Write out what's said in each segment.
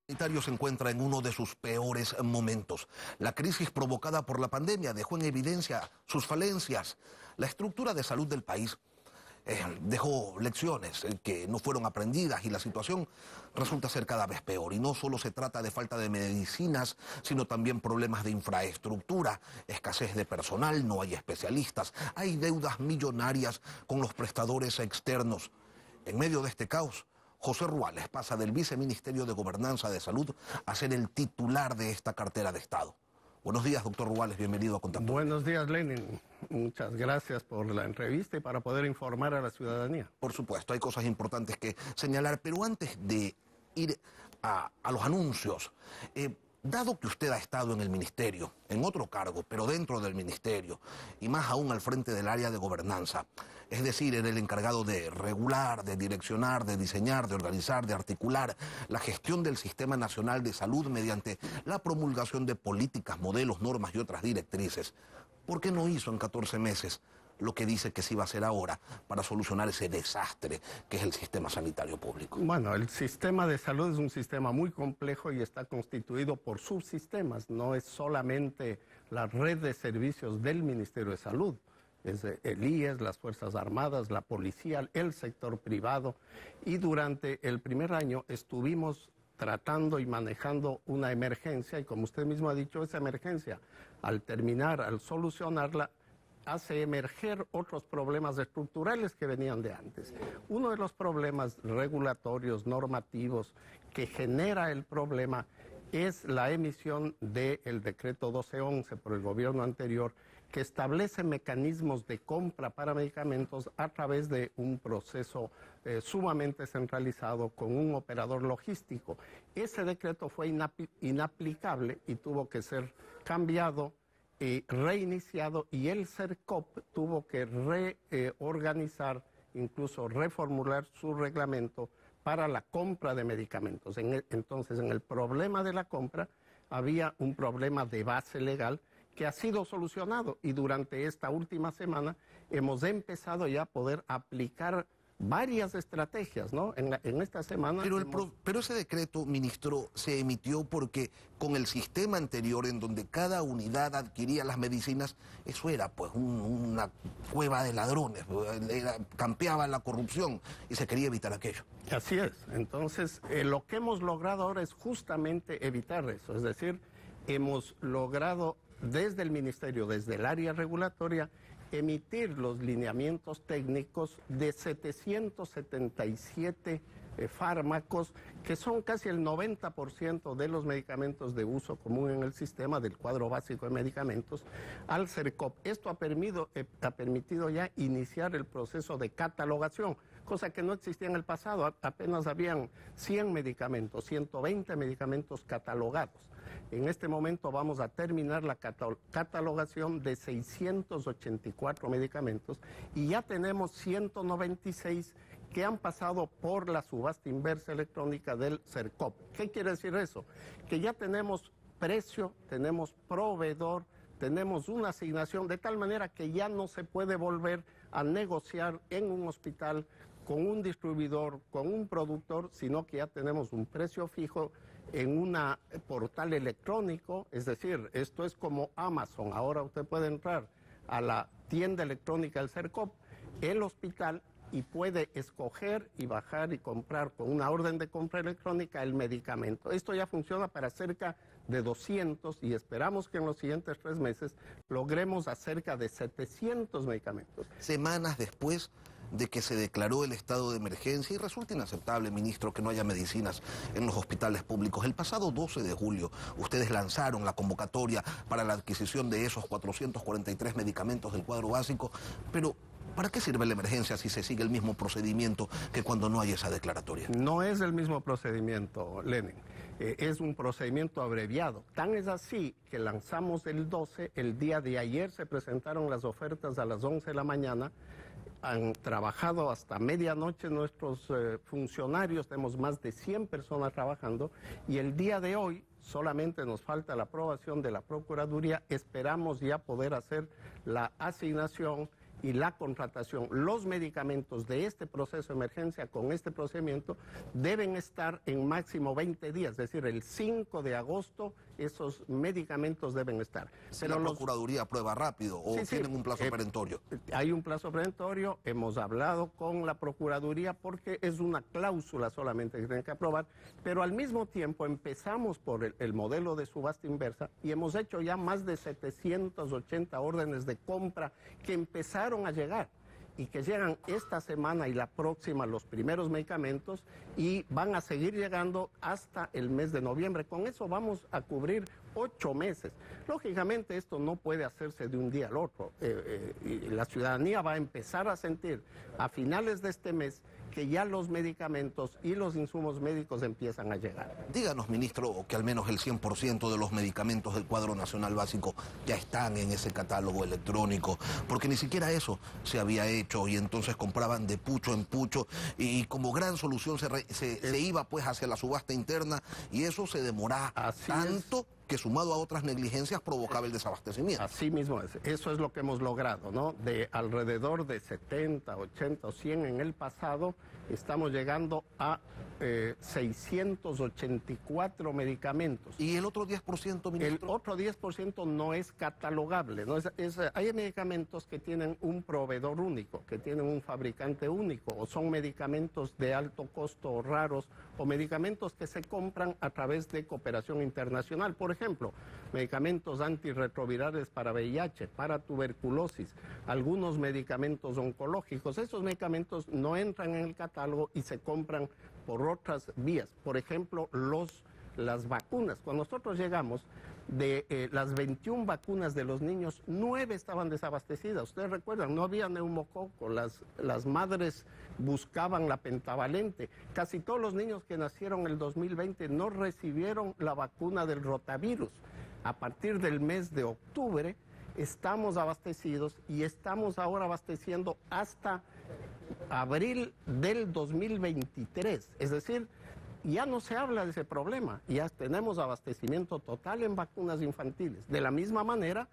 Sanitario se encuentra en uno de sus peores momentos. La crisis provocada por la pandemia dejó en evidencia sus falencias. La estructura de salud del país dejó lecciones que no fueron aprendidas y la situación resulta ser cada vez peor. Y no solo se trata de falta de medicinas, sino también problemas de infraestructura, escasez de personal, no hay especialistas, hay deudas millonarias con los prestadores externos. En medio de este caos, José Ruales pasa del Viceministerio de Gobernanza de Salud a ser el titular de esta cartera de Estado. Buenos días, doctor Ruales, bienvenido a Contacto. Buenos días, Lenin. Muchas gracias por la entrevista y para poder informar a la ciudadanía. Por supuesto, hay cosas importantes que señalar, pero antes de ir a los anuncios, dado que usted ha estado en el ministerio, en otro cargo, pero dentro del ministerio, y más aún al frente del área de gobernanza, es decir, era el encargado de regular, de direccionar, de diseñar, de organizar, de articular la gestión del Sistema Nacional de Salud mediante la promulgación de políticas, modelos, normas y otras directrices. ¿Por qué no hizo en 14 meses lo que dice que sí va a hacer ahora para solucionar ese desastre que es el sistema sanitario público? Bueno, el sistema de salud es un sistema muy complejo y está constituido por subsistemas. No es solamente la red de servicios del Ministerio de Salud. Es el IES, las Fuerzas Armadas, la policía, el sector privado. Y durante el primer año estuvimos tratando y manejando una emergencia y como usted mismo ha dicho, esa emergencia, al terminar, al solucionarla, hace emerger otros problemas estructurales que venían de antes. Uno de los problemas regulatorios, normativos, que genera el problema es la emisión del decreto 1211 por el gobierno anterior, que establece mecanismos de compra para medicamentos a través de un proceso sumamente centralizado con un operador logístico. Ese decreto fue inaplicable y tuvo que ser cambiado, reiniciado, y el CERCOP tuvo que reorganizar, incluso reformular su reglamento para la compra de medicamentos. Entonces, en el problema de la compra había un problema de base legal que ha sido solucionado y durante esta última semana hemos empezado ya a poder aplicar varias estrategias, ¿no? En esta semana... Pero ese decreto, ministro, se emitió porque con el sistema anterior en donde cada unidad adquiría las medicinas, eso era pues una cueva de ladrones, campeaba la corrupción y se quería evitar aquello. Así es. Entonces, lo que hemos logrado ahora es justamente evitar eso. Es decir, hemos logrado desde el ministerio, desde el área regulatoria, emitir los lineamientos técnicos de 777 fármacos, que son casi el 90% de los medicamentos de uso común en el sistema del cuadro básico de medicamentos, al CERCOP. Esto ha permitido ya iniciar el proceso de catalogación, cosa que no existía en el pasado. Apenas habían 100 medicamentos, 120 medicamentos catalogados. En este momento vamos a terminar la catalogación de 684 medicamentos y ya tenemos 196 que han pasado por la subasta inversa electrónica del CERCOP. ¿Qué quiere decir eso? Que ya tenemos precio, tenemos proveedor, tenemos una asignación, de tal manera que ya no se puede volver a negociar en un hospital con un distribuidor, con un productor, sino que ya tenemos un precio fijo en un portal electrónico. Es decir, esto es como Amazon. Ahora usted puede entrar a la tienda electrónica del CERCOP, el hospital, y puede escoger y bajar y comprar con una orden de compra electrónica el medicamento. Esto ya funciona para cerca de 200 y esperamos que en los siguientes 3 meses logremos a cerca de 700 medicamentos. Semanas después de que se declaró el estado de emergencia, y resulta inaceptable, ministro, que no haya medicinas en los hospitales públicos. El pasado 12 de julio, ustedes lanzaron la convocatoria para la adquisición de esos 443 medicamentos del cuadro básico, pero ¿para qué sirve la emergencia si se sigue el mismo procedimiento que cuando no hay esa declaratoria? No es el mismo procedimiento, Lenin. Es un procedimiento abreviado. Tan es así que lanzamos el 12, el día de ayer se presentaron las ofertas a las 11 de la mañana. Han trabajado hasta medianoche nuestros funcionarios, tenemos más de 100 personas trabajando, y el día de hoy solamente nos falta la aprobación de la Procuraduría. Esperamos ya poder hacer la asignación y la contratación, los medicamentos de este proceso de emergencia con este procedimiento deben estar en máximo 20 días, es decir, el 5 de agosto esos medicamentos deben estar. Si la Procuraduría aprueba rápido o tienen un plazo perentorio. Hay un plazo perentorio, hemos hablado con la Procuraduría porque es una cláusula solamente que tienen que aprobar, pero al mismo tiempo empezamos por el modelo de subasta inversa y hemos hecho ya más de 780 órdenes de compra que empezaron a llegar y que llegan esta semana y la próxima los primeros medicamentos y van a seguir llegando hasta el mes de noviembre. Con eso vamos a cubrir 8 meses. Lógicamente esto no puede hacerse de un día al otro. Y la ciudadanía va a empezar a sentir a finales de este mes que ya los medicamentos y los insumos médicos empiezan a llegar. Díganos, ministro, que al menos el 100% de los medicamentos del cuadro nacional básico ya están en ese catálogo electrónico, porque ni siquiera eso se había hecho y entonces compraban de pucho en pucho y como gran solución se iba pues hacia la subasta interna y eso se demoraba tanto que sumado a otras negligencias provocaba el desabastecimiento. Así mismo es. Eso es lo que hemos logrado, ¿no? De alrededor de 70, 80 o 100 en el pasado, estamos llegando a 684 medicamentos. ¿Y el otro 10%, ministro? El otro 10% no es catalogable, ¿no? Hay medicamentos que tienen un proveedor único, que tienen un fabricante único, o son medicamentos de alto costo o raros, o medicamentos que se compran a través de cooperación internacional. Por ejemplo, medicamentos antirretrovirales para VIH, para tuberculosis, algunos medicamentos oncológicos. Esos medicamentos no entran en el catálogo y se compran por otras vías. Por ejemplo, las vacunas. Cuando nosotros llegamos, de las 21 vacunas de los niños, 9 estaban desabastecidas. Ustedes recuerdan, no había neumococo, las madres buscaban la pentavalente. Casi todos los niños que nacieron en el 2020 no recibieron la vacuna del rotavirus. A partir del mes de octubre estamos abastecidos y estamos ahora abasteciendo hasta abril del 2023. Es decir, ya no se habla de ese problema, ya tenemos abastecimiento total en vacunas infantiles. De la misma manera,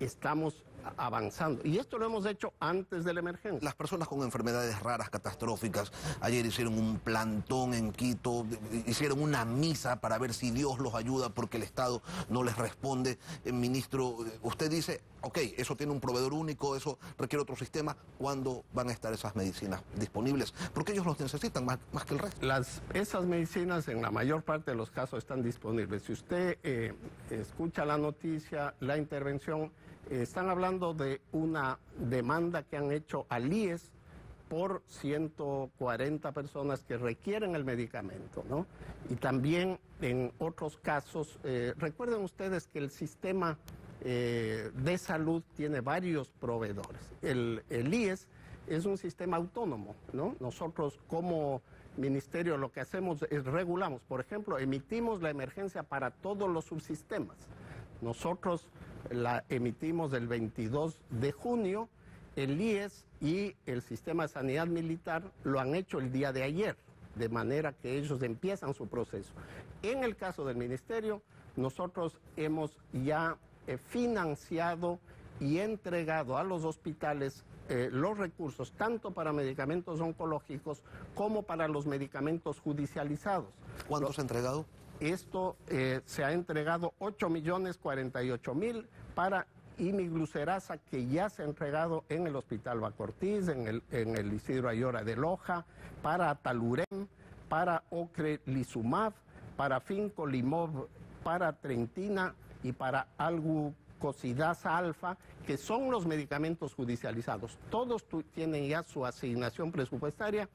estamos avanzando. Y esto lo hemos hecho antes de la emergencia. Las personas con enfermedades raras, catastróficas, ayer hicieron un plantón en Quito, hicieron una misa para ver si Dios los ayuda porque el Estado no les responde. Ministro, usted dice, ok, eso tiene un proveedor único, eso requiere otro sistema. ¿Cuándo van a estar esas medicinas disponibles? Porque ellos los necesitan más que el resto. Esas medicinas en la mayor parte de los casos están disponibles. Si usted escucha la noticia, la intervención, están hablando de una demanda que han hecho al IES por 140 personas que requieren el medicamento, ¿no? Y también en otros casos, recuerden ustedes que el sistema de salud tiene varios proveedores. El IES es un sistema autónomo, ¿no? Nosotros como ministerio lo que hacemos es regulamos. Por ejemplo, emitimos la emergencia para todos los subsistemas. Nosotros la emitimos el 22 de junio, el IES y el Sistema de Sanidad Militar lo han hecho el día de ayer, de manera que ellos empiezan su proceso. En el caso del ministerio, nosotros hemos ya financiado y entregado a los hospitales los recursos, tanto para medicamentos oncológicos como para los medicamentos judicializados. ¿Cuántos ha entregado? Esto se ha entregado 8.048.000 para imiglucerasa, que ya se ha entregado en el Hospital Bacortiz, en el Isidro Ayora de Loja, para Atalurem, para Ocrelizumab, para Fincolimab, para Trentina y para Algucosidasa alfa, que son los medicamentos judicializados. Todos tienen ya su asignación presupuestaria.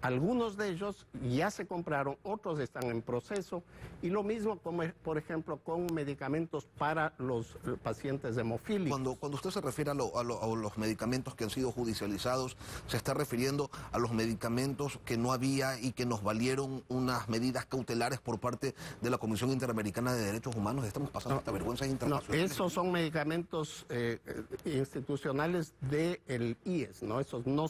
Algunos de ellos ya se compraron, otros están en proceso, y lo mismo, como, por ejemplo, con medicamentos para los pacientes hemofílicos. Cuando usted se refiere a los medicamentos que han sido judicializados, ¿se está refiriendo a los medicamentos que no había y que nos valieron unas medidas cautelares por parte de la Comisión Interamericana de Derechos Humanos? Estamos pasando hasta vergüenzas internacionales. No, esos son medicamentos institucionales del IES, ¿no? Esos no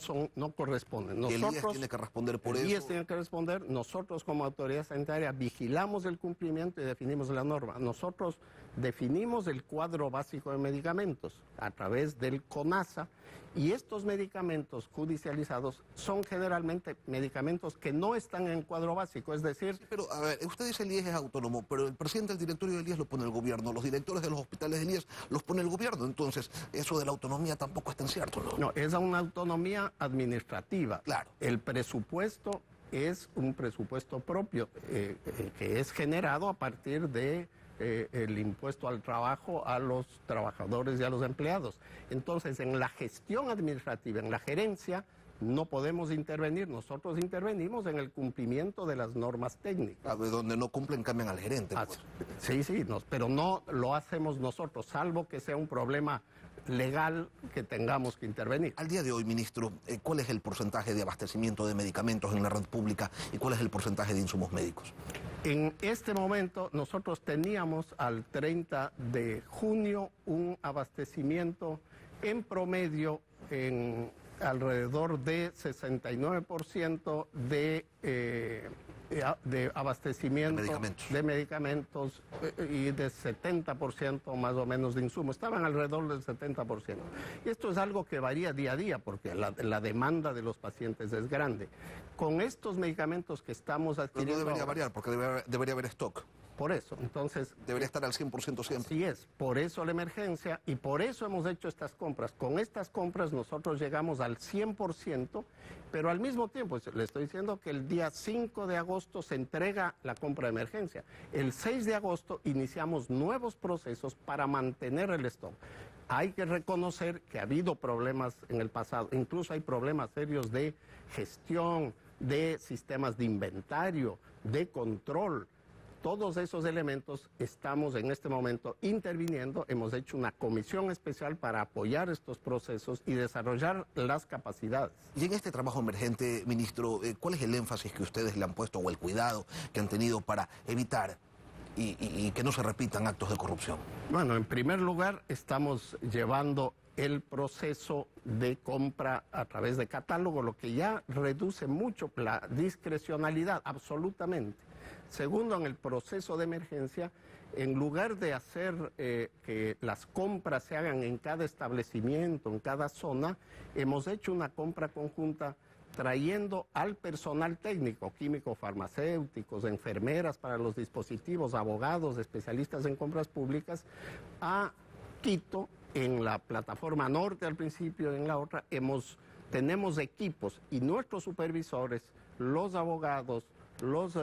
corresponden. Nosotros, el IES tiene que responder por eso. El IES tiene que responder. Nosotros como autoridad sanitaria vigilamos el cumplimiento y definimos la norma. Nosotros definimos el cuadro básico de medicamentos a través del CONASA Y estos medicamentos judicializados son generalmente medicamentos que no están en el cuadro básico, es decir... Pero, a ver, usted dice el IES es autónomo, pero el presidente del directorio del IES lo pone el gobierno, los directores de los hospitales del IES los pone el gobierno, entonces eso de la autonomía tampoco es tan cierto, ¿no? No, es una autonomía administrativa. Claro. El presupuesto es un presupuesto propio que es generado a partir de el impuesto al trabajo a los trabajadores y a los empleados. Entonces, en la gestión administrativa, en la gerencia, no podemos intervenir. Nosotros intervenimos en el cumplimiento de las normas técnicas. Donde no cumplen, cambian al gerente. Pues. Sí, pero no lo hacemos nosotros, salvo que sea un problema legal que tengamos que intervenir. Al día de hoy, ministro, ¿cuál es el porcentaje de abastecimiento de medicamentos en la red pública y cuál es el porcentaje de insumos médicos? En este momento nosotros teníamos al 30 de junio un abastecimiento en promedio en alrededor de 69% de abastecimiento de medicamentos y de 70% más o menos de insumos. Estaban alrededor del 70%. Y esto es algo que varía día a día porque la demanda de los pacientes es grande. Con estos medicamentos que estamos adquiriendo... Pero no debería variar porque debería haber stock. Por eso, entonces... Debería estar al 100% siempre. Así es, por eso la emergencia y por eso hemos hecho estas compras. Con estas compras nosotros llegamos al 100%, pero al mismo tiempo, le estoy diciendo que el día 5 de agosto se entrega la compra de emergencia. El 6 de agosto iniciamos nuevos procesos para mantener el stock. Hay que reconocer que ha habido problemas en el pasado, incluso hay problemas serios de gestión, de sistemas de inventario, de control. Todos esos elementos estamos en este momento interviniendo. Hemos hecho una comisión especial para apoyar estos procesos y desarrollar las capacidades. Y en este trabajo emergente, ministro, ¿cuál es el énfasis que ustedes le han puesto o el cuidado que han tenido para evitar y que no se repitan actos de corrupción? Bueno, en primer lugar, estamos llevando el proceso de compra a través de catálogo, lo que ya reduce mucho la discrecionalidad, absolutamente. Segundo, en el proceso de emergencia, en lugar de hacer que las compras se hagan en cada establecimiento, en cada zona, hemos hecho una compra conjunta trayendo al personal técnico, químicos, farmacéuticos, enfermeras para los dispositivos, abogados, especialistas en compras públicas, a Quito, en la plataforma norte al principio, en la otra, tenemos equipos y nuestros supervisores, los abogados, los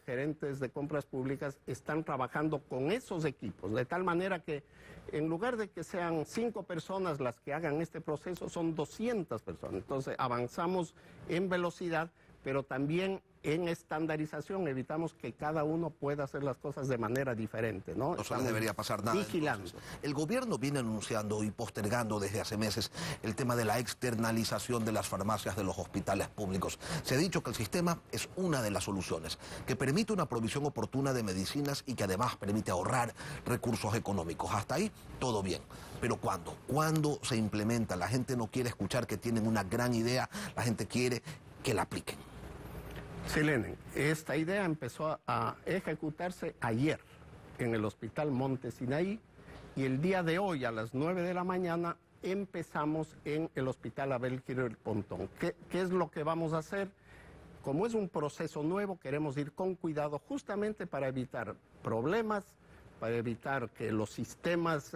gerentes de compras públicas están trabajando con esos equipos, de tal manera que en lugar de que sean 5 personas las que hagan este proceso, son 200 personas. Entonces avanzamos en velocidad, pero también en estandarización, evitamos que cada uno pueda hacer las cosas de manera diferente, ¿no? No se les debería pasar nada. Vigilando. Entonces, el gobierno viene anunciando y postergando desde hace meses el tema de la externalización de las farmacias de los hospitales públicos. Se ha dicho que el sistema es una de las soluciones, que permite una provisión oportuna de medicinas y que además permite ahorrar recursos económicos. Hasta ahí, todo bien. Pero ¿cuándo? ¿Cuándo se implementa? La gente no quiere escuchar que tienen una gran idea, la gente quiere que la apliquen. Sí, Lenin, esta idea empezó a ejecutarse ayer en el Hospital Monte Sinaí y el día de hoy a las 9 de la mañana empezamos en el Hospital Abel Quirós Pontón. ¿Qué es lo que vamos a hacer? Como es un proceso nuevo, queremos ir con cuidado justamente para evitar problemas, para evitar que los sistemas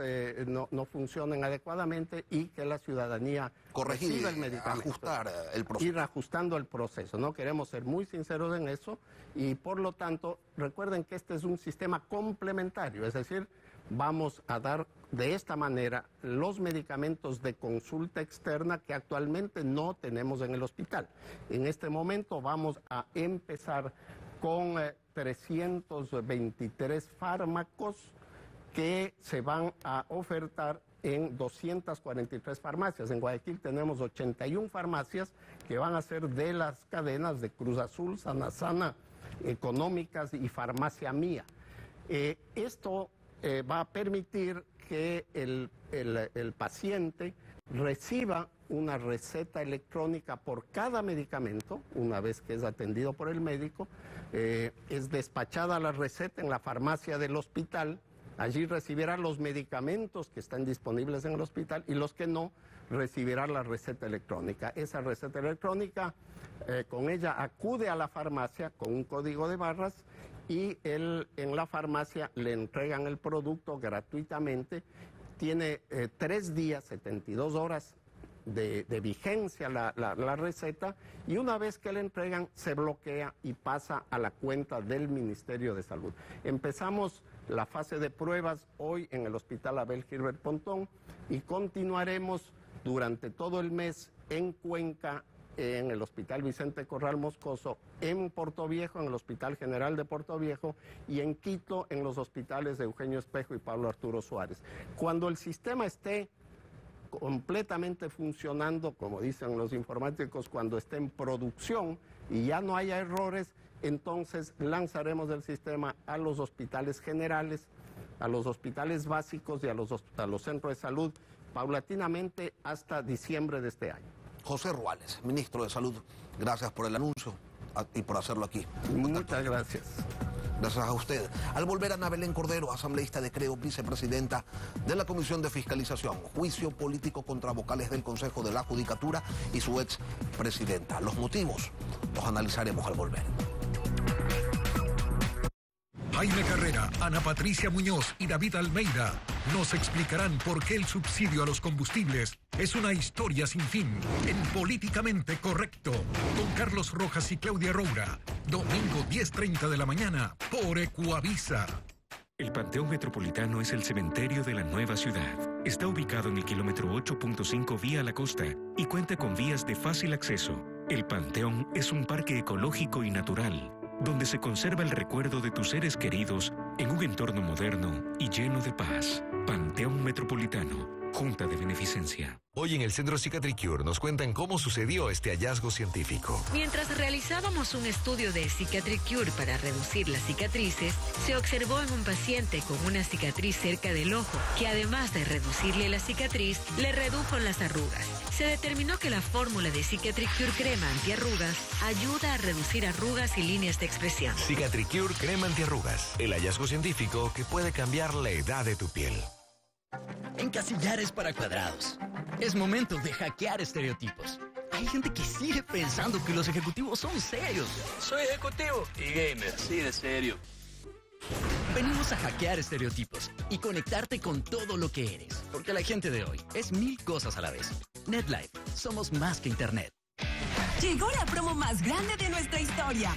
no funcionen adecuadamente y que la ciudadanía reciba el medicamento. Ajustar el proceso. Ir ajustando el proceso, ¿no? Queremos ser muy sinceros en eso y por lo tanto, recuerden que este es un sistema complementario, es decir, vamos a dar de esta manera los medicamentos de consulta externa que actualmente no tenemos en el hospital. En este momento vamos a empezar con 323 fármacos que se van a ofertar en 243 farmacias. En Guayaquil tenemos 81 farmacias que van a ser de las cadenas de Cruz Azul, Sanasana, Económicas y Farmacia Mía. Esto va a permitir que el paciente reciba una receta electrónica por cada medicamento, una vez que es atendido por el médico, es despachada la receta en la farmacia del hospital Allí recibirá los medicamentos que están disponibles en el hospital y los que no, recibirá la receta electrónica. Esa receta electrónica, con ella acude a la farmacia con un código de barras y en la farmacia le entregan el producto gratuitamente. Tiene 3 días, 72 horas de vigencia la receta, y una vez que le entregan se bloquea y pasa a la cuenta del Ministerio de Salud. Empezamos la fase de pruebas hoy en el Hospital Abel Gilbert Pontón y continuaremos durante todo el mes en Cuenca, en el Hospital Vicente Corral Moscoso, en Portoviejo, en el Hospital General de Portoviejo, y en Quito, en los hospitales de Eugenio Espejo y Pablo Arturo Suárez. Cuando el sistema esté completamente funcionando, como dicen los informáticos, cuando esté en producción y ya no haya errores, entonces lanzaremos el sistema a los hospitales generales, a los hospitales básicos y a los centros de salud, paulatinamente hasta diciembre de este año. José Ruales, ministro de Salud, gracias por el anuncio y por hacerlo aquí. Muchas gracias. Gracias a usted. Al volver, Ana Belén Cordero, asambleísta de Creo, vicepresidenta de la Comisión de Fiscalización, juicio político contra vocales del Consejo de la Judicatura y su expresidenta. Los motivos los analizaremos al volver. Jaime Carrera, Ana Patricia Muñoz y David Almeida nos explicarán por qué el subsidio a los combustibles es una historia sin fin en Políticamente Correcto, con Carlos Rojas y Claudia Roura, domingo 10:30 de la mañana por Ecuavisa. El Panteón Metropolitano es el cementerio de la nueva ciudad. Está ubicado en el kilómetro 8.5 vía la costa y cuenta con vías de fácil acceso. El Panteón es un parque ecológico y natural, donde se conserva el recuerdo de tus seres queridos en un entorno moderno y lleno de paz. Panteón Metropolitano, Junta de Beneficencia. Hoy en el Centro Cicatricure nos cuentan cómo sucedió este hallazgo científico. Mientras realizábamos un estudio de Cicatricure para reducir las cicatrices, se observó en un paciente con una cicatriz cerca del ojo, que además de reducirle la cicatriz, le redujo las arrugas. Se determinó que la fórmula de Cicatricure Crema Antiarrugas ayuda a reducir arrugas y líneas de expresión. Cicatricure Crema Antiarrugas, el hallazgo científico que puede cambiar la edad de tu piel. Encasillar es para cuadrados. Es momento de hackear estereotipos. Hay gente que sigue pensando que los ejecutivos son serios. Soy ejecutivo y gamer, sí, de serio. Venimos a hackear estereotipos y conectarte con todo lo que eres. Porque la gente de hoy es 1000 cosas a la vez. NetLife, somos más que internet. Llegó la promo más grande de nuestra historia.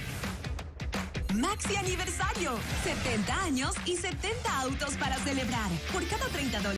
Maxi Aniversario. 70 años y 70 autos para celebrar. Por cada $30